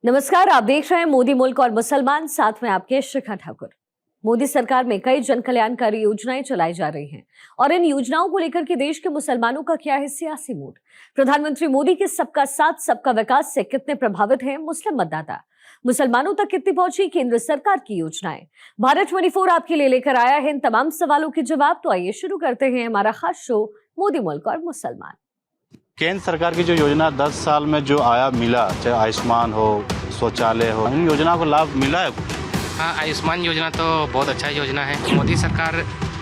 नमस्कार, आप देख रहे हैं मोदी मुल्क और मुसलमान, साथ में आपके शिखा ठाकुर। मोदी सरकार में कई जन कल्याणकारी योजनाएं चलाई जा रही हैं और इन योजनाओं को लेकर के देश के मुसलमानों का क्या है सियासी मूड। प्रधानमंत्री मोदी के सबका साथ सबका विकास से कितने प्रभावित हैं मुस्लिम मतदाता, मुसलमानों तक कितनी पहुंची केंद्र सरकार की योजनाएं। भारत 24 आपके लिए लेकर आया है इन तमाम सवालों के जवाब। तो आइए शुरू करते हैं हमारा खास शो मोदी मुल्क और मुसलमान। केंद्र सरकार की जो योजना 10 साल में जो आया मिला, चाहे आयुष्मान हो, शौचालय हो, इन योजना को लाभ मिला है? हाँ, आयुष्मान योजना तो बहुत अच्छा योजना है। मोदी सरकार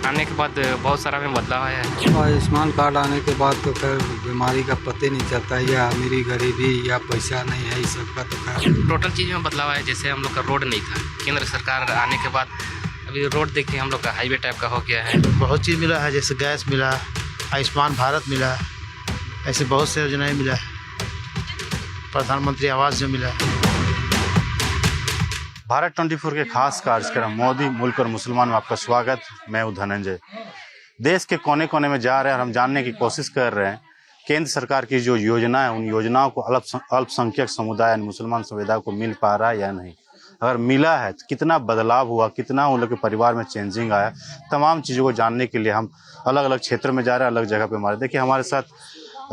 आने के बाद बहुत सारा में बदलाव आया है। आयुष्मान कार्ड आने के बाद तो खैर बीमारी का पता नहीं चलता, या अमीरी गरीबी या पैसा नहीं है, इस सब का तो खैर टोटल चीज़ में बदलाव आया। जैसे हम लोग का रोड नहीं था, केंद्र सरकार आने के बाद अभी रोड देखते हैं हम लोग का हाईवे टाइप का हो गया है। बहुत चीज़ मिला है, जैसे गैस मिला, आयुष्मान भारत मिला, ऐसे बहुत से योजनाएं मिला है, प्रधानमंत्री आवास जो मिला है। भारत 24 के खास कार्यक्रम मोदी मुल्क और मुसलमान में आपका स्वागत। मैं हूं धनंजय। देश के कोने कोने में जा रहे हैं और हम जानने की कोशिश कर रहे हैं केंद्र सरकार की जो योजना है, उन योजनाओं को अल्पसंख्यक समुदाय यानी मुसलमान समुदाय को मिल पा रहा है या नहीं। अगर मिला है तो कितना बदलाव हुआ, कितना उन लोग के परिवार में चेंजिंग आया, तमाम चीज़ों को जानने के लिए हम अलग अलग क्षेत्र में जा रहे हैं, अलग जगह पे हमारे। देखिए, हमारे साथ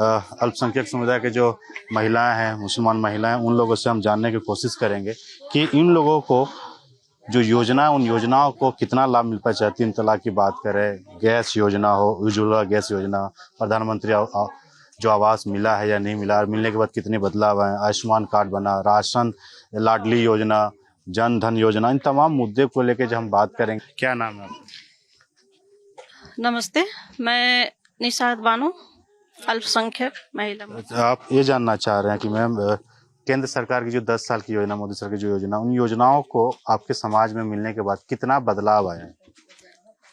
अल्पसंख्यक समुदाय के जो महिलाएं हैं, मुसलमान महिलाएं, उन लोगों से हम जानने की कोशिश करेंगे कि इन लोगों को जो योजना है, उन योजनाओं को कितना लाभ मिल पाए। चाहे 3 तलाक की बात करें, गैस योजना हो, उज्ज्वला गैस योजना, प्रधानमंत्री जो आवास मिला है या नहीं मिला, और मिलने के बाद कितने बदलाव आए, आयुष्मान कार्ड बना, राशन, लाडली योजना, जन धन योजना, इन तमाम मुद्दे को लेकर जो हम बात करेंगे। क्या नाम है आपका? नमस्ते, मैं निशात बानो, अल्पसंख्यक महिला। आप ये जानना चाह रहे हैं कि मैम, केंद्र सरकार की जो 10 साल की योजना, मोदी सरकार की जो योजना, उन योजनाओं को आपके समाज में मिलने के बाद कितना बदलाव आया है?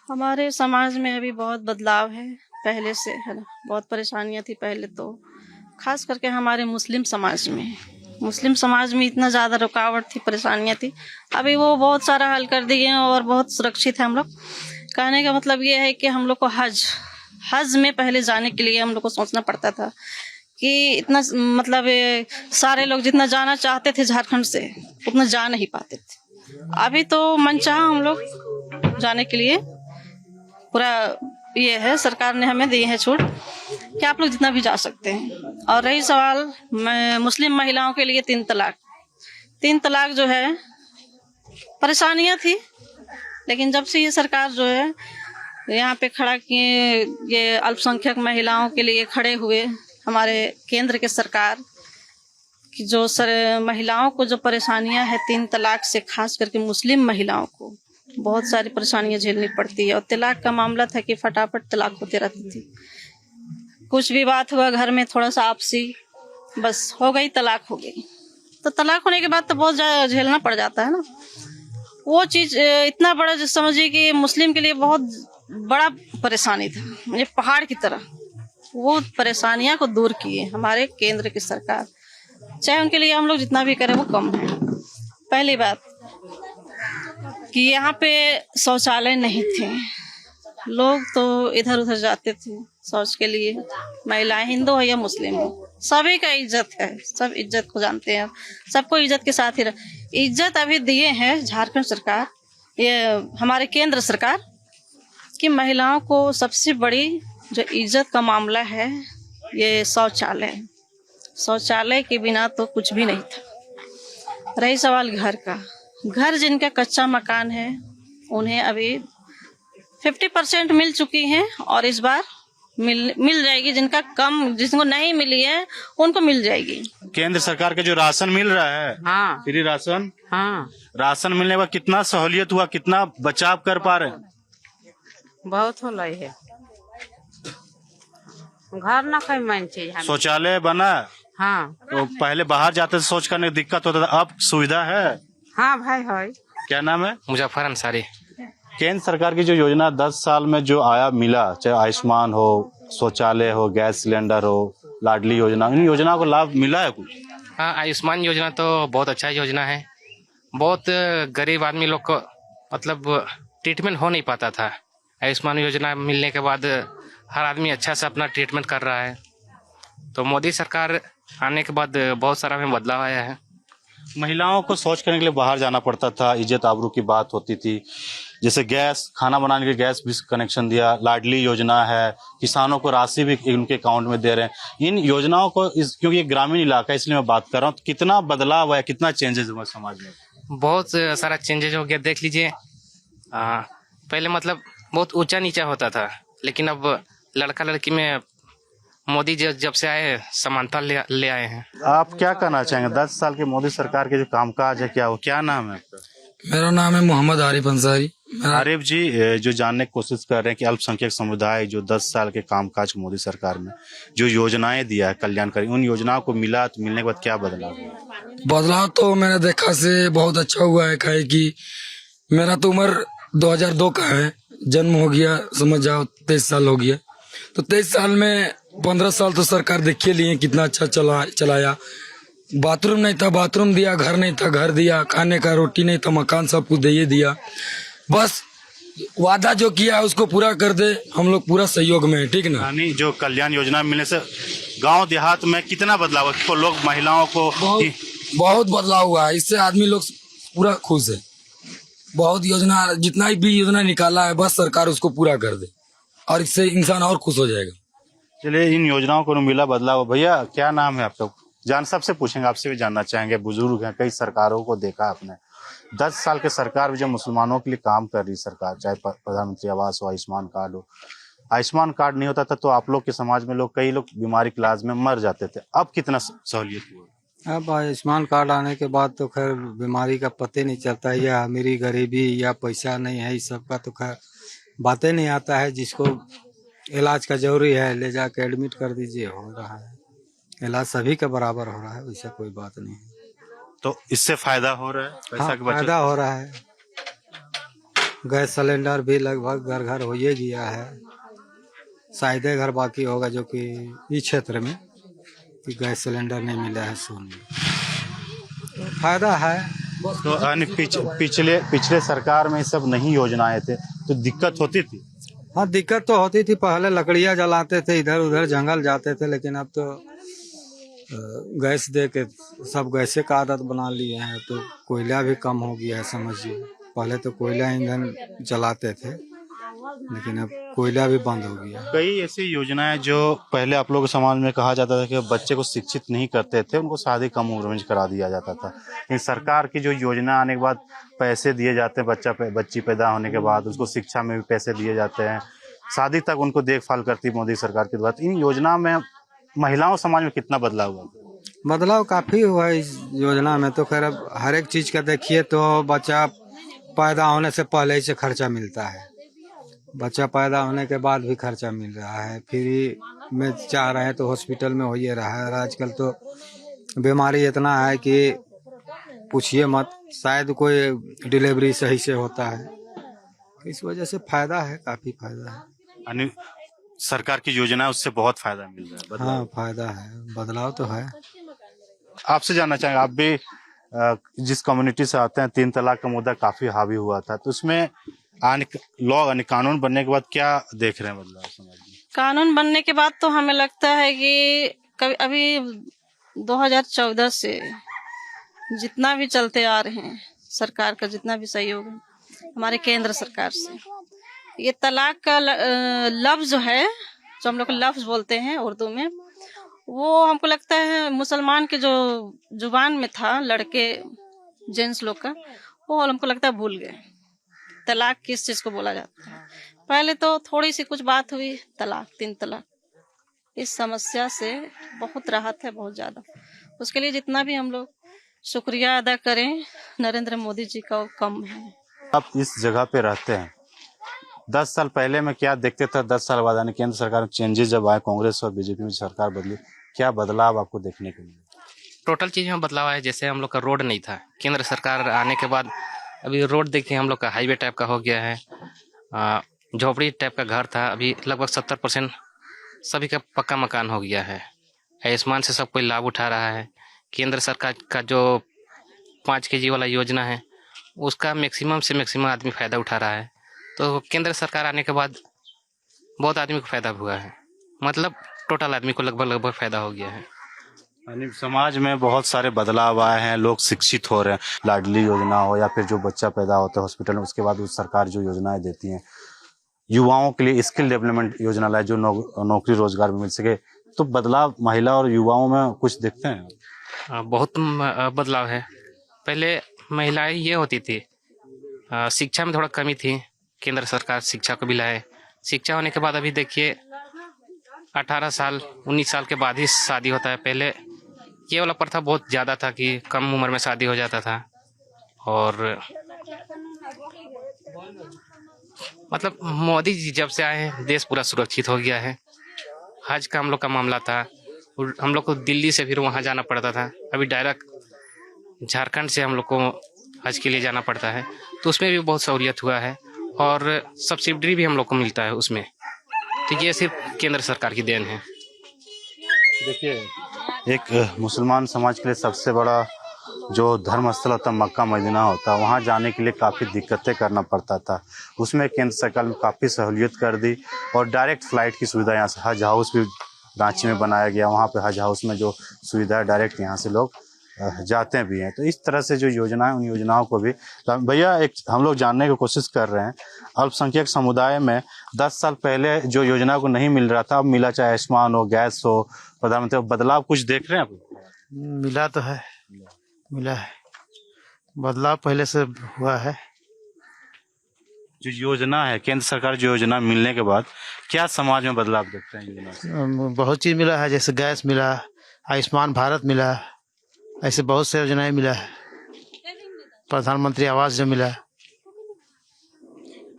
हमारे समाज में अभी बहुत बदलाव है पहले से, है ना। बहुत परेशानियां थी पहले तो, खास करके हमारे मुस्लिम समाज में इतना ज़्यादा रुकावट थी, परेशानियां थी। अभी वो बहुत सारा हल कर दिए हैं और बहुत सुरक्षित है हम लोग। कहने का मतलब ये है कि हम लोग को हज में पहले जाने के लिए हम लोग को सोचना पड़ता था कि इतना, मतलब सारे लोग जितना जाना चाहते थे झारखंड से, उतना जा नहीं पाते थे। अभी तो मनचाहा हम लोग जाने के लिए पूरा ये है, सरकार ने हमें दी है छूट कि आप लोग जितना भी जा सकते हैं। और रही सवाल मुस्लिम महिलाओं के लिए 3 तलाक जो है, परेशानियां थी, लेकिन जब से ये सरकार जो है यहाँ पे खड़ा किए, ये अल्पसंख्यक महिलाओं के लिए खड़े हुए, हमारे केंद्र के सरकार की जो महिलाओं को जो परेशानियां हैं 3 तलाक से, खास करके मुस्लिम महिलाओं को बहुत सारी परेशानियां झेलनी पड़ती है। और तलाक का मामला था कि फटाफट तलाक होते रहती थी। कुछ भी बात हुआ घर में, थोड़ा सा आपसी, बस हो गई, तलाक हो गई। तो तलाक होने के बाद तो बहुत ज़्यादा झेलना पड़ जाता है ना। वो चीज़ इतना बड़ा, जो समझिए कि मुस्लिम के लिए बहुत बड़ा परेशानी था, मुझे पहाड़ की तरह। वो परेशानियां को दूर किए हमारे केंद्र की सरकार। चाहे उनके लिए हम लोग जितना भी करें वो कम है। पहली बात कि यहाँ पे शौचालय नहीं थे, लोग तो इधर उधर जाते थे शौच के लिए, महिलाएं हिंदू हो या मुस्लिम हो, सभी का इज्जत है, सब इज्जत को जानते हैं, सबको इज्जत के साथ ही इज्जत अभी दिए हैं झारखंड सरकार, ये हमारे केंद्र सरकार, कि महिलाओं को सबसे बड़ी जो इज्जत का मामला है ये शौचालय के बिना तो कुछ भी नहीं था। रही सवाल घर का, घर जिनका कच्चा मकान है उन्हें अभी 50% मिल चुकी हैं, और इस बार मिल जाएगी। जिनको नहीं मिली है उनको मिल जाएगी। केंद्र सरकार का जो राशन मिल रहा है, हाँ, फ्री राशन, हाँ, राशन मिलने के बाद कितना सहूलियत हुआ, कितना बचाव कर पा रहे हैं? बहुत हो रही है। घर ना कोई मान चीज। शौचालय बना, हाँ, तो पहले बाहर जाते थे, शौच करने की दिक्कत होता था, अब सुविधा है। हाँ भाई है। क्या नाम है? मुजफ्फर अंसारी। केंद्र सरकार की जो योजना 10 साल में जो आया मिला, चाहे आयुष्मान हो, शौचालय हो, गैस सिलेंडर हो, लाडली योजना, इन योजनाओं को लाभ मिला है कुछ? हाँ, आयुष्मान योजना तो बहुत अच्छा योजना है। बहुत गरीब आदमी लोग को मतलब ट्रीटमेंट हो नहीं पाता था। आयुष्मान योजना मिलने के बाद हर आदमी अच्छा से अपना ट्रीटमेंट कर रहा है। तो मोदी सरकार आने के बाद बहुत सारा में बदलाव आया है। महिलाओं को शौच करने के लिए बाहर जाना पड़ता था, इज्जत आबरू की बात होती थी। जैसे गैस, खाना बनाने के गैस भी कनेक्शन दिया, लाडली योजना है, किसानों को राशि भी उनके अकाउंट में दे रहे हैं। इन योजनाओं को क्योंकि ये ग्रामीण इलाका है इसलिए मैं बात कर रहा हूँ, तो कितना बदलाव है, कितना चेंजेस हुआ समाज में? बहुत सारा चेंजेज हो गया। देख लीजिए, पहले मतलब बहुत ऊंचा नीचा होता था, लेकिन अब लड़का लड़की में मोदी जब से आए समानता ले आए हैं। आप क्या कहना चाहेंगे 10 साल के मोदी सरकार के जो कामकाज है, क्या वो, क्या नाम है आपका? मेरा नाम है मोहम्मद आरिफ अंसारी। आरिफ जी, जो जानने की कोशिश कर रहे हैं कि अल्पसंख्यक समुदाय जो 10 साल के कामकाज मोदी सरकार में जो योजनाएं दिया है कल्याणकारी, उन योजनाओं को मिला तो मिलने के बाद क्या बदलाव हुआ? बदलाव तो मैंने देखा से बहुत अच्छा हुआ है। काहे कि मेरा तो उम्र 2002 का है, जन्म हो गया समझ जाओ 23 साल हो गया। तो 23 साल में 15 साल तो सरकार देखिए लिए कितना अच्छा चलाया। बाथरूम नहीं था, बाथरूम दिया, घर नहीं था, घर दिया, खाने का रोटी नहीं था, मकान सब कुछ दे दिया। बस वादा जो किया उसको पूरा कर दे, हम लोग पूरा सहयोग में है, ठीक ना। यानी जो कल्याण योजना मिलने से गांव देहात में कितना बदलाव है? तो लोग, महिलाओं को बहुत बदलाव हुआ है। इससे आदमी लोग पूरा खुश है। बहुत योजना, जितना भी योजना निकाला है बस सरकार उसको पूरा कर दे और इससे इंसान और खुश हो जाएगा। चलिए, इन योजनाओं को मिला बदलाव। भैया क्या नाम है आपका? जान सबसे पूछेंगे, आपसे भी जानना चाहेंगे। बुजुर्ग हैं, कई सरकारों को देखा आपने। 10 साल के सरकार भी जो मुसलमानों के लिए काम कर रही सरकार, चाहे प्रधानमंत्री आवास हो, आयुष्मान कार्ड हो। आयुष्मान कार्ड नहीं होता था तो आप लोग के समाज में कई लोग बीमारी के इलाज में मर जाते थे। अब कितना सहूलियत हुआ? अब आयुष्मान कार्ड आने के बाद तो खैर बीमारी का पता नहीं चलता है, या अमीरी गरीबी या पैसा नहीं है, इस सब का तो खैर बातें नहीं आता है। जिसको इलाज का जरूरी है ले जाके एडमिट कर दीजिए, हो रहा है इलाज, सभी के बराबर हो रहा है, वैसा कोई बात नहीं है। तो इससे फायदा हो रहा है, पैसा की बचत फायदा हो रहा है। गैस सिलेंडर भी लगभग घर घर हो ही गया है। शायद घर बाकी होगा जो कि इस क्षेत्र में कि गैस सिलेंडर नहीं मिला है सोने। फायदा है। तो यानी पिछले सरकार में ये सब नहीं योजनाएं थे तो दिक्कत होती थी। हाँ, दिक्कत तो होती थी। पहले लकड़ियाँ जलाते थे, इधर उधर जंगल जाते थे, लेकिन अब तो गैस दे के सब गैसे का आदत बना लिए हैं। तो कोयला भी कम हो गया है समझिए। पहले तो कोयला ईंधन जलाते थे, लेकिन अब कोयला भी बंद हो गया। कई ऐसी योजनाएं जो पहले आप लोगों के समाज में कहा जाता था कि बच्चे को शिक्षित नहीं करते थे, उनको शादी कम उम्र में करा दिया जाता था। लेकिन सरकार की जो योजना आने के बाद पैसे दिए जाते हैं, बच्ची पैदा होने के बाद उसको शिक्षा में भी पैसे दिए जाते हैं, शादी तक उनको देखभाल करती मोदी सरकार की बात। इन योजना में महिलाओं समाज में कितना बदलाव हुआ? बदलाव काफी हुआ है इस योजना में। तो खैर अब हर एक चीज का देखिए तो बच्चा पैदा होने से पहले ही से खर्चा मिलता है, बच्चा पैदा होने के बाद भी खर्चा मिल रहा है, फ्री में चाह रहे हैं तो हॉस्पिटल में हो ही रहा है। और आजकल तो बीमारी इतना है कि पूछिए मत, शायद कोई डिलीवरी सही से होता है। इस वजह से फायदा है, काफी फायदा है। यानी सरकार की योजना है उससे बहुत फायदा मिल रहा है, बदलाव। हाँ, फायदा है, बदलाव तो है। आपसे जानना चाहेंगे, आप भी जिस कम्युनिटी से आते हैं, 3 तलाक का मुद्दा काफी हावी हुआ था, तो उसमें कानून बनने के बाद क्या देख रहे हैं बदलाव समाज में? कानून बनने के बाद तो हमें लगता है कि कभी अभी 2014 से जितना भी चलते आ रहे हैं, सरकार का जितना भी सहयोग है हमारे केंद्र सरकार से, ये तलाक का लफ्ज जो है, जो हम लोग लफ्ज बोलते हैं उर्दू में, वो हमको लगता है मुसलमान के जो जुबान में था, लड़के जेंट्स लोग का, वो हमको लगता है भूल गए तलाक किस चीज को बोला जाता है। पहले तो थोड़ी सी कुछ बात हुई, तलाक, 3 तलाक। इस समस्या से बहुत राहत है, बहुत ज्यादा। उसके लिए जितना भी हम लोग शुक्रिया अदा करें नरेंद्र मोदी जी का, वो कम है। आप इस जगह पे रहते हैं, 10 साल पहले में क्या देखते थे? 10 साल बाद यानी केंद्र सरकार में चेंजेस जब आए, कांग्रेस और बीजेपी में सरकार बदली, क्या बदलाव आपको देखने को मिला? टोटल चीज में बदलाव है। जैसे हम लोग का रोड नहीं था, केंद्र सरकार आने के बाद अभी रोड देखिए, हम लोग का हाईवे टाइप का हो गया है। झोपड़ी टाइप का घर था, अभी लगभग 70% सभी का पक्का मकान हो गया है। आयुष्मान से सब कोई लाभ उठा रहा है। केंद्र सरकार का जो 5 kg वाला योजना है, उसका मैक्सिमम से मैक्सिमम आदमी फायदा उठा रहा है। तो केंद्र सरकार आने के बाद बहुत आदमी को फायदा हुआ है, मतलब टोटल आदमी को लगभग फायदा हो गया है। यानी समाज में बहुत सारे बदलाव आए हैं, लोग शिक्षित हो रहे हैं। लाडली योजना हो या फिर जो बच्चा पैदा होता है हॉस्पिटल में, उसके बाद उस सरकार जो योजनाएं देती हैं, युवाओं के लिए स्किल डेवलपमेंट योजना लाए जो नौकरी रोजगार में मिल सके, तो बदलाव महिला और युवाओं में कुछ दिखते हैं? बहुत बदलाव है। पहले महिलाएं ये होती थी, शिक्षा में थोड़ा कमी थी। केंद्र सरकार शिक्षा को भी लाए। शिक्षा होने के बाद अभी देखिए 18 साल 19 साल के बाद ही शादी होता है। पहले ये वाला प्रथा बहुत ज़्यादा था कि कम उम्र में शादी हो जाता था। और मतलब मोदी जी जब से आए हैं देश पूरा सुरक्षित हो गया है। हज का हम लोग का मामला था, हम लोग को दिल्ली से फिर वहाँ जाना पड़ता था। अभी डायरेक्ट झारखंड से हम लोग को हज के लिए जाना पड़ता है, तो उसमें भी बहुत सहूलियत हुआ है और सब्सिडी भी हम लोग को मिलता है उसमें। तो ये सिर्फ केंद्र सरकार की देन है। देखिए, एक मुसलमान समाज के लिए सबसे बड़ा जो धर्म स्थल होता है मक्का मदीना होता है, वहाँ जाने के लिए काफ़ी दिक्कतें करना पड़ता था। उसमें केंद्र सरकार ने काफ़ी सहूलियत कर दी और डायरेक्ट फ्लाइट की सुविधा यहाँ से, हज हाउस भी रांची में बनाया गया। वहाँ पे हज हाउस में जो सुविधा है डायरेक्ट यहाँ से लोग जाते भी हैं। तो इस तरह से जो योजना है उन योजनाओं को भी भैया एक हम लोग जानने की कोशिश कर रहे हैं। अल्पसंख्यक समुदाय में 10 साल पहले जो योजना को नहीं मिल रहा था, अब मिला, चाहे आयुष्मान हो, गैस हो, प्रधानमंत्री, बदलाव कुछ देख रहे हैं आप? मिला तो है, मिला है, बदलाव पहले से हुआ है। जो योजना है केंद्र सरकार जो योजना मिलने के बाद क्या समाज में बदलाव देखते हैं योजना से? बहुत चीज मिला है, जैसे गैस मिला, आयुष्मान भारत मिला, ऐसे बहुत से योजनाएं मिला है। प्रधानमंत्री आवास जो मिला।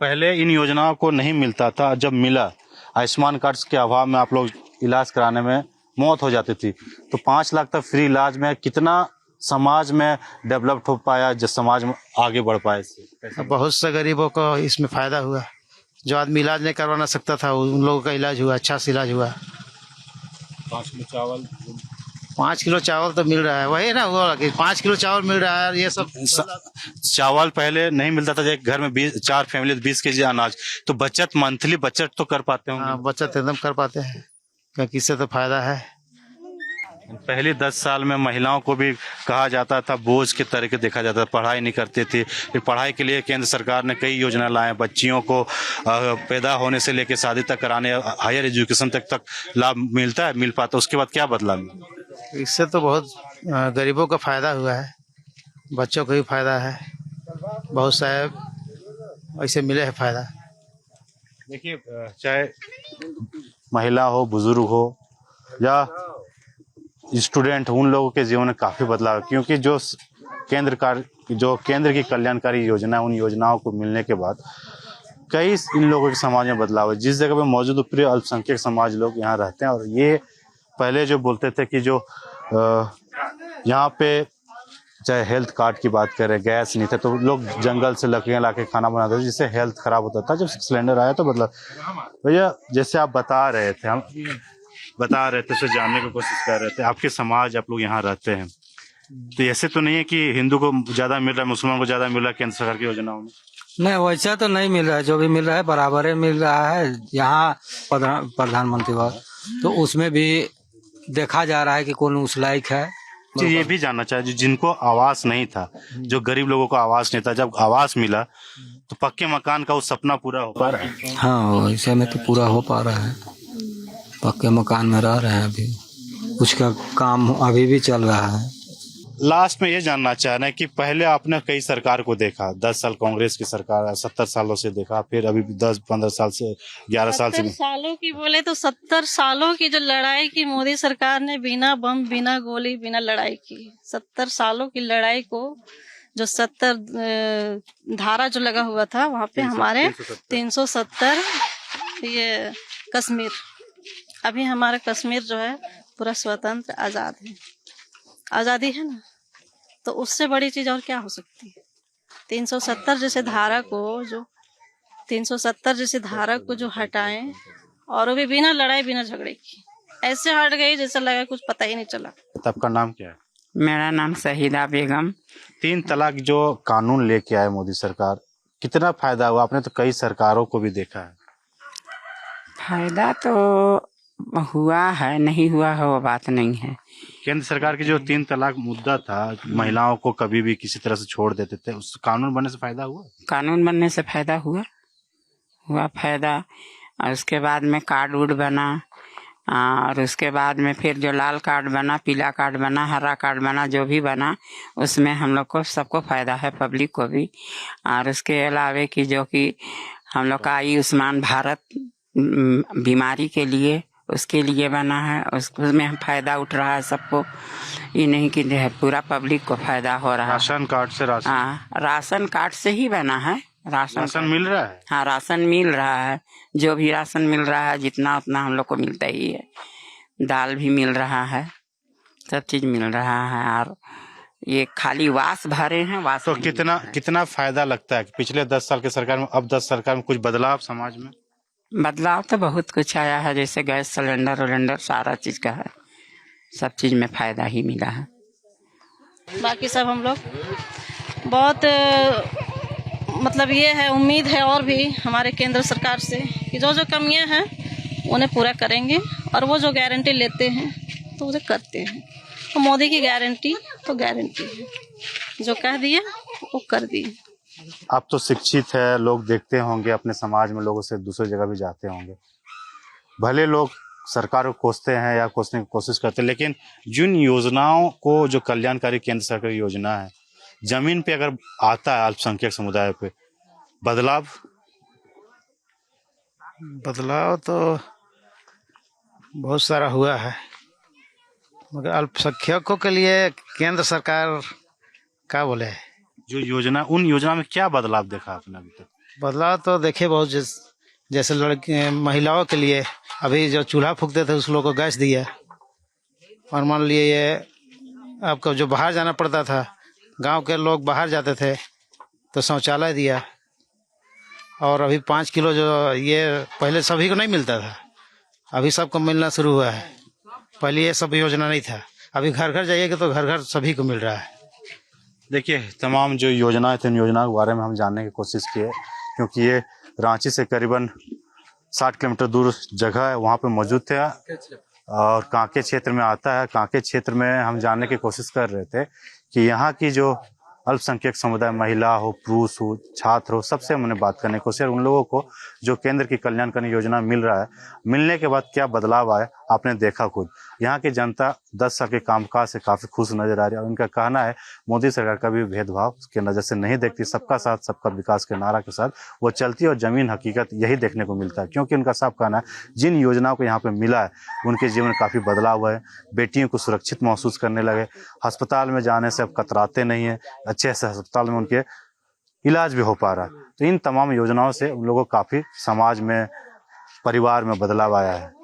पहले इन योजनाओं को नहीं मिलता था, जब मिला आयुष्मान कार्ड के अभाव में आप लोग इलाज कराने में मौत हो जाती थी, तो 5 लाख तक फ्री इलाज में कितना समाज में डेवलप हो पाया, जो समाज में आगे बढ़ पाए इससे? बहुत से गरीबों को इसमें फायदा हुआ। जो आदमी इलाज नहीं करवा सकता था उन लोगों का इलाज हुआ, अच्छा से इलाज हुआ। 5 किलो चावल तो मिल रहा है, वही ना हुआ कि 5 किलो चावल मिल रहा है। ये सब चावल पहले नहीं मिलता था, एक घर में 4 फैमिली 20 केजी अनाज, तो बचत मंथली बचत तो कर पाते होंगे। हाँ, बचत एकदम कर पाते हैं क्योंकि इससे तो फायदा है। पहले 10 साल में महिलाओं को भी कहा जाता था बोझ के तरीके देखा जाता था, पढ़ाई नहीं करती थी। फिर पढ़ाई के लिए केंद्र सरकार ने कई योजना लाए, बच्चियों को पैदा होने से लेकर शादी तक कराने, हायर एजुकेशन तक लाभ मिलता है, मिल पाता। उसके बाद क्या बदला? इससे तो बहुत गरीबों का फायदा हुआ है, बच्चों को भी फायदा है, बहुत सारे ऐसे मिले है फायदा। देखिए, चाहे महिला हो, बुजुर्ग हो या स्टूडेंट, उन लोगों के जीवन में काफी बदलाव, क्योंकि जो केंद्र की कल्याणकारी योजना, उन योजनाओं को मिलने के बाद कई इन लोगों के समाज में बदलाव है। जिस जगह पे मौजूद प्रिय अल्पसंख्यक समाज लोग यहाँ रहते हैं, और ये पहले जो बोलते थे कि जो यहाँ पे चाहे हेल्थ कार्ड की बात करें, गैस नहीं था तो लोग जंगल से लकड़ियाँ लाके खाना बनाते थे, जिससे हेल्थ खराब होता था। जब सिलेंडर आया तो बदला। भैया, जैसे आप बता रहे थे, हम बता रहे थे, उसे जानने की कोशिश कर रहे थे, आपके समाज, आप लोग यहाँ रहते हैं, तो ऐसे तो नहीं है कि हिंदू को ज्यादा मिल रहा है, मुसलमान को ज्यादा मिल रहा है केंद्र सरकार की योजनाओं में? नहीं, वैसा तो नहीं मिल रहा है। जो भी मिल रहा है बराबर ही मिल रहा है। यहाँ प्रधानमंत्री तो उसमें भी देखा जा रहा है कि कौन उस लायक है। जी, ये भी जानना चाहिए, जिनको आवास नहीं था, जो गरीब लोगों को आवास नहीं था, जब आवास मिला तो पक्के मकान का वो सपना पूरा हो पा रहा है? हाँ, ऐसे में तो पूरा हो पा रहा है। पक्के मकान में रह रहे हैं, अभी कुछ का काम अभी भी चल रहा है। लास्ट में ये जानना चाह रहे हैं कि पहले आपने कई सरकार को देखा, 10 साल कांग्रेस की सरकार, 70 सालों से देखा, फिर अभी 10-15 साल से 11 साल से 70 सालों की बोले तो 70 सालों की जो लड़ाई की मोदी सरकार ने, बिना बम, बिना गोली, बिना लड़ाई की, 70 सालों की लड़ाई को, जो 70 धारा जो लगा हुआ था वहाँ पे हमारे 370 ये कश्मीर, अभी हमारा कश्मीर जो है पूरा स्वतंत्र आजाद है, आजादी है ना, तो उससे बड़ी चीज और क्या हो सकती है। 370 जैसे धारा को जो 370 जैसे धारा को जो हटाएं, और वो भी बिना लड़ाई बिना झगड़े की, ऐसे हट गई जैसे लगा कुछ पता ही नहीं चला। आपका नाम क्या है? मेरा नाम शहीदा बेगम। 3 तलाक जो कानून लेके आए मोदी सरकार, कितना फायदा हुआ? आपने तो कई सरकारों को भी देखा है। फायदा तो हुआ है नहीं हुआ है वो बात नहीं है। केंद्र सरकार की जो 3 तलाक मुद्दा था, महिलाओं को कभी भी किसी तरह से छोड़ देते थे, उस कानून बनने से फायदा हुआ? कानून बनने से फायदा हुआ फायदा। और उसके बाद में कार्ड उड बना, और उसके बाद में फिर जो लाल कार्ड बना, पीला कार्ड बना, हरा कार्ड बना, जो भी बना उसमें हम लोग को सबको फायदा है, पब्लिक को भी। और उसके अलावे कि जो कि हम लोग का आयुष्मान भारत बीमारी के लिए उसके लिए बना है, उसमें हम फायदा उठ रहा है सबको। ये नहीं कि पूरा पब्लिक को फायदा हो रहा है। राशन कार्ड से राशन? हाँ, राशन कार्ड से ही बना है। राशन मिल रहा है? हाँ, राशन मिल रहा है। जो भी राशन मिल रहा है जितना उतना हम लोग को मिलता ही है। दाल भी मिल रहा है, सब चीज मिल रहा है। और ये खाली वास भरे हैं, वास तो नहीं मिल रहा है। कितना फायदा लगता है कि पिछले 10 साल के सरकार में, अब 10 सरकार में कुछ बदलाव समाज में? बदलाव तो बहुत कुछ आया है, जैसे गैस सिलेंडर सारा चीज का है, सब चीज में फायदा ही मिला है। बाकी सब हम लोग बहुत मतलब ये है, उम्मीद है और भी हमारे केंद्र सरकार से कि जो जो कमियां हैं उन्हें पूरा करेंगे, और वो जो गारंटी लेते हैं तो उसे करते हैं। तो मोदी की गारंटी तो गारंटी है, जो कह दिया वो कर दिए। आप तो शिक्षित है, लोग देखते होंगे अपने समाज में, लोगों से दूसरी जगह भी जाते होंगे। भले लोग सरकार को कोसते हैं या कोसने की कोशिश करते हैं, लेकिन जिन योजनाओं को, जो कल्याणकारी केंद्र सरकार की योजना है, जमीन पे अगर आता है अल्पसंख्यक समुदाय पे बदलाव तो बहुत सारा हुआ है, मगर अल्पसंख्यकों के लिए केंद्र सरकार क्या बोले, जो योजना, उन योजना में क्या बदलाव देखा आपने अभी तक? बदलाव तो देखे बहुत, जैसे लड़की महिलाओं के लिए अभी जो चूल्हा फूकते थे उस लोगों को गैस दिया। और मान लिए ये आपको जो बाहर जाना पड़ता था, गांव के लोग बाहर जाते थे तो शौचालय दिया। और अभी 5 किलो जो ये पहले सभी को नहीं मिलता था, अभी सबको मिलना शुरू हुआ है। पहले ये सब योजना नहीं था, अभी घर घर जाइएगा तो घर घर सभी को मिल रहा है। देखिए, तमाम जो योजनाएं थी, उन योजनाओं के बारे में हम जानने की कोशिश किए, क्योंकि ये रांची से करीबन 60 किलोमीटर दूर जगह है, वहाँ पे मौजूद थे और कांके क्षेत्र में आता है। कांके क्षेत्र में हम जानने की कोशिश कर रहे थे कि यहाँ की जो अल्पसंख्यक समुदाय, महिला हो, पुरुष हो, छात्र हो, सबसे हमने बात करने की कोशिश, उन लोगों को जो केंद्र की कल्याणकारी योजना मिल रहा है, मिलने के बाद क्या बदलाव आया आपने देखा खुद। यहाँ की जनता 10 साल के कामकाज से काफी खुश नजर आ रही है। उनका कहना है मोदी सरकार का भी भेदभाव के नजर से नहीं देखती, सबका साथ सबका विकास के नारा के साथ वो चलती है और जमीन हकीकत यही देखने को मिलता है। क्योंकि उनका साफ कहना है जिन योजनाओं को यहाँ पे मिला है उनके जीवन में काफी बदलाव हुआ है। बेटियों को सुरक्षित महसूस करने लगे, अस्पताल में जाने से अब कतराते नहीं है, अच्छे से अस्पताल में उनके इलाज भी हो पा रहा है। तो इन तमाम योजनाओं से उन लोगों को काफी समाज में, परिवार में बदलाव आया है।